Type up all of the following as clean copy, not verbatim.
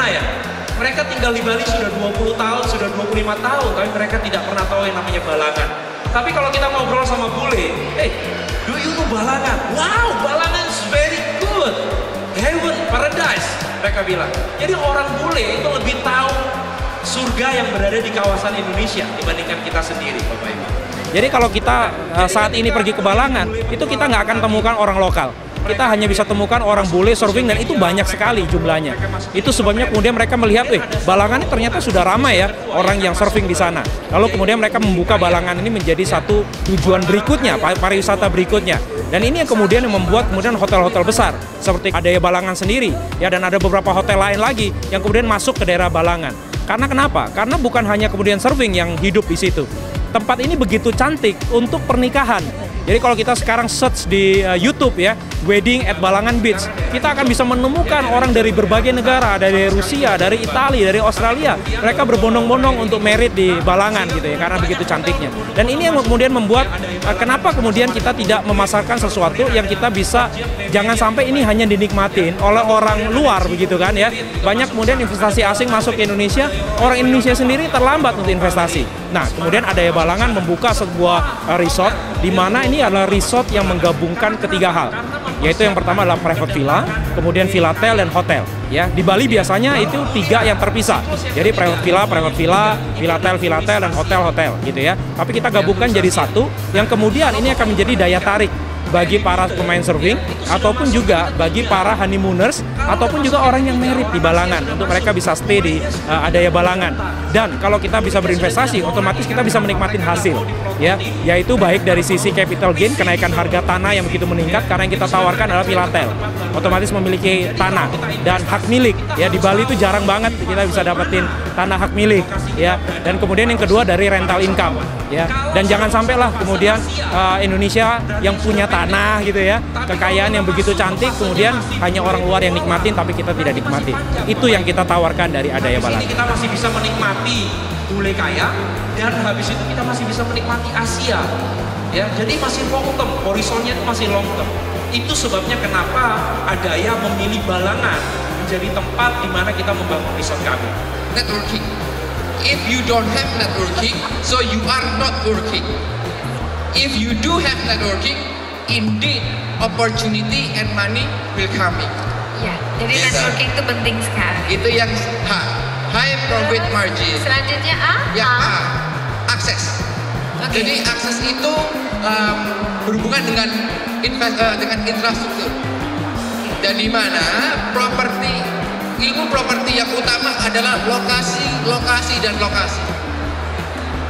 ya? Mereka tinggal di Bali sudah 20 tahun, sudah 25 tahun, tapi mereka tidak pernah tahu yang namanya Balangan. Tapi kalau kita ngobrol sama bule, hey, do you know Balangan? Wow, Balangan is very good. Heaven, paradise, mereka bilang. Jadi orang bule itu lebih tahu surga yang berada di kawasan Indonesia dibandingkan kita sendiri, Bapak Ibu. Jadi kalau kita saat ini pergi ke Balangan, itu kita nggak akan temukan orang lokal. Kita hanya bisa temukan orang bule surfing dan itu banyak sekali jumlahnya. Itu sebabnya kemudian mereka melihat, Balangan ini ternyata sudah ramai ya orang yang surfing di sana. Lalu kemudian mereka membuka Balangan ini menjadi satu tujuan berikutnya, pariwisata berikutnya. Dan ini yang kemudian membuat kemudian hotel-hotel besar seperti Adaya Balangan sendiri ya, dan ada beberapa hotel lain lagi yang kemudian masuk ke daerah Balangan. Karena kenapa? Karena bukan hanya kemudian surfing yang hidup di situ. Tempat ini begitu cantik untuk pernikahan. Jadi kalau kita sekarang search di YouTube ya, Wedding at Balangan Beach, kita akan bisa menemukan orang dari berbagai negara, dari Rusia, dari Italia, dari Australia. Mereka berbondong-bondong untuk married di Balangan gitu ya, karena begitu cantiknya. Dan ini yang kemudian membuat kenapa kemudian kita tidak memasarkan sesuatu yang kita bisa, jangan sampai ini hanya dinikmatin oleh orang luar begitu kan ya. Banyak kemudian investasi asing masuk ke Indonesia, orang Indonesia sendiri terlambat untuk investasi. Nah, kemudian Adaya Balangan membuka sebuah resort di mana ini adalah resort yang menggabungkan ketiga hal. Yaitu yang pertama adalah private villa, kemudian villatel dan hotel. Ya, di Bali biasanya itu tiga yang terpisah. Jadi private villa, villatel dan hotel gitu ya. Tapi kita gabungkan jadi satu yang kemudian ini akan menjadi daya tarik bagi para pemain surfing ataupun juga bagi para honeymooners ataupun juga orang yang married di Balangan untuk mereka bisa stay di Adaya Balangan. Dan kalau kita bisa berinvestasi, otomatis kita bisa menikmati hasil ya, yaitu baik dari sisi capital gain, kenaikan harga tanah yang begitu meningkat karena yang kita tawarkan adalah villatel. Otomatis memiliki tanah dan hak milik ya, di Bali itu jarang banget kita bisa dapetin tanah hak milik ya. Dan kemudian yang kedua dari rental income ya. Dan jangan sampailah kemudian Indonesia yang punya tanah gitu ya, kekayaan yang begitu cantik kemudian hanya orang luar yang nikmatin tapi kita tidak nikmati. Itu yang kita tawarkan dari Adaya Balangan. Kita masih bisa menikmati bule kaya dan habis itu kita masih bisa menikmati Asia. Ya, jadi masih long term, horizonnya itu masih long term. Itu sebabnya kenapa Adaya memilih Balangan menjadi tempat di mana kita membangun resort kami. Networking. If you don't have networking, so you are not working. If you do have networking, indeed opportunity and money will coming. Ya, jadi networking itu penting sekali. Itu yang high profit margin. Selanjutnya Yang A, akses. Okay. Jadi akses itu berhubungan dengan infrastruktur. Dan di mana ilmu properti yang utama adalah lokasi dan lokasi.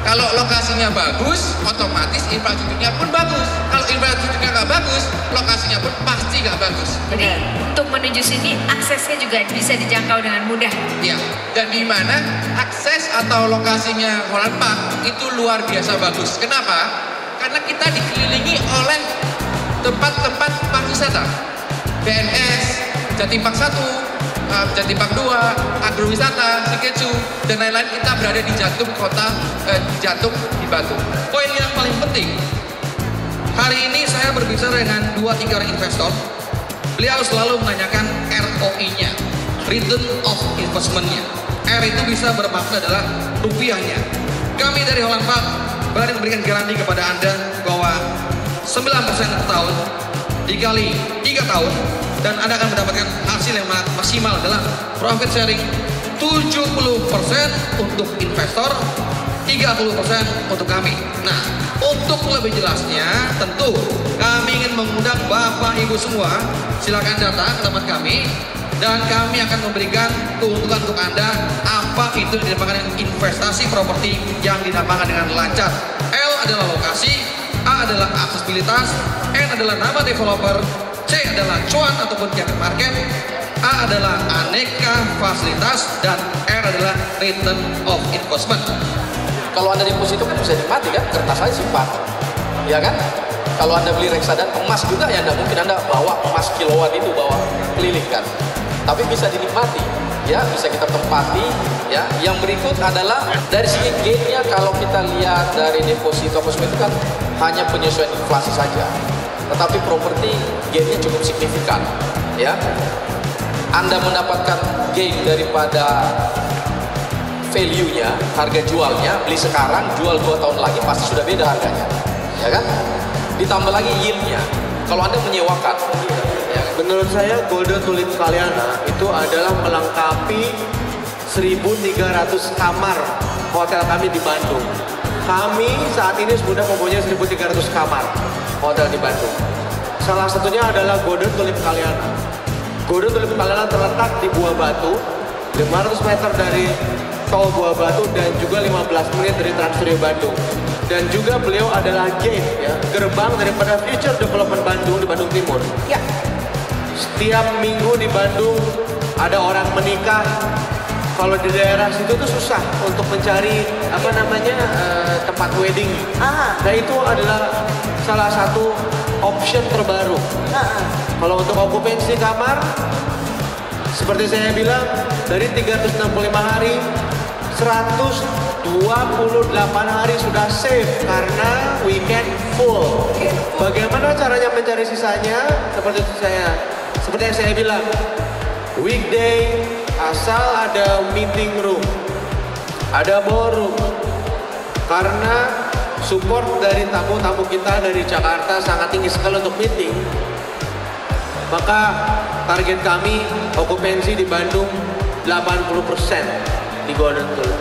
Kalau lokasinya bagus, otomatis infrastrukturnya pun bagus. Kalau infrastrukturnya nggak bagus, lokasinya pun pasti nggak bagus. Jadi untuk menuju sini aksesnya juga bisa dijangkau dengan mudah. Ya, dan di mana akses atau lokasinya Holland Park itu luar biasa bagus. Kenapa? Karena kita dikelilingi oleh tempat-tempat pariwisata, BNS, Jatim Park 1, Jatim Park 2, agrowisata, Shiketsu, dan lain-lain. Kita berada di jantung kota, jantung di Batu. Poin yang paling penting, hari ini saya berbicara dengan 2-3 orang investor. Beliau selalu menanyakan ROI-nya, Return of Investment-nya. R itu bisa bermakna adalah rupiahnya. Kami dari Holland Park berani memberikan garansi kepada Anda bahwa 9% per tahun dikali 3 tahun dan Anda akan mendapatkan hasil yang maksimal adalah profit sharing 70% untuk investor, 30% untuk kami. Nah, untuk lebih jelasnya tentu kami ingin mengundang Bapak Ibu semua, silakan datang ke tempat kami dan kami akan memberikan keuntungan untuk Anda apa itu dinamakan investasi properti yang dinamakan dengan lancar. L adalah lokasi, A adalah aksesibilitas, N adalah nama developer, C adalah cuan ataupun capital market, A adalah aneka fasilitas, dan R adalah return of investment. Kalau Anda deposito kan bisa dinikmati kan, kertas aja simpan, ya kan? Kalau Anda beli reksadana emas juga ya, Anda mungkin Anda bawa emas kiloan itu bawa keliling kan, tapi bisa dinikmati, ya bisa kita tempati, ya. Yang berikut adalah dari segi gainnya, kalau kita lihat dari deposito itu kan hanya penyesuaian inflasi saja, tetapi properti gainnya cukup signifikan, ya. Anda mendapatkan gain daripada value-nya, harga jualnya, beli sekarang, jual 2 tahun lagi pasti sudah beda harganya, ya kan? Ditambah lagi yield-nya. Kalau Anda menyewakan, ya kan? Menurut saya Golden Tulip Kaliana itu adalah melengkapi 1.300 kamar hotel kami di Bandung. Kami saat ini sudah mempunyai 1.300 kamar hotel di Bandung. Salah satunya adalah Golden Tulip Kaliana. Golden Tulip Kaliana terletak di Buah Batu, 500 meter dari tol Buah Batu dan juga 15 menit dari Trans Studio Bandung. Dan juga beliau adalah gate, ya, gerbang daripada Future Development Bandung di Bandung Timur. Ya. Setiap minggu di Bandung ada orang menikah. Kalau di daerah situ tuh susah untuk mencari tempat wedding. Nah itu adalah salah satu option terbaru. Kalau untuk okupansi kamar, seperti saya bilang, dari 365 hari, 128 hari sudah save karena weekend full. Bagaimana caranya mencari sisanya? Seperti yang saya bilang, weekday asal ada meeting room, ada ballroom. Karena support dari tamu-tamu kita dari Jakarta sangat tinggi sekali untuk meeting. Maka target kami okupansi di Bandung 80% di Golden Tulip.